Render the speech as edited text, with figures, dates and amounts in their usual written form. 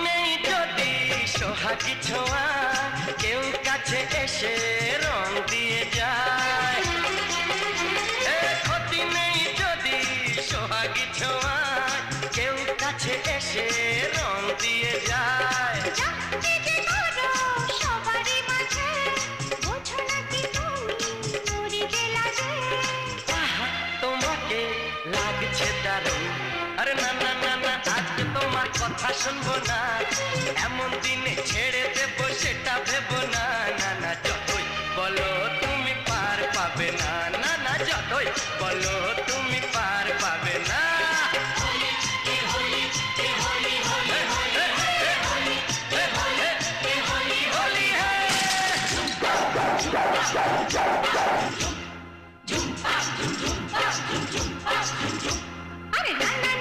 নেই যদি সোহাগী ছোঁয়া, কেউ কাছে এসে রং দিয়ে যায়। ক্ষতি নেই যদি সোহাগী ছোঁয়া, কেউ কাছে এসে রং দিয়ে যায়। তোমাকে লাগছে দারুণ, আরে না না না না, আজকে তোমার কথা শুনবো না, এমন দিনে ছেড়ে দেবো সেটা ভেবো না। না না, যতই বলো তুমি পার পাবে না, না না, যতই বলো তুমি পার পাবে না। আরে না না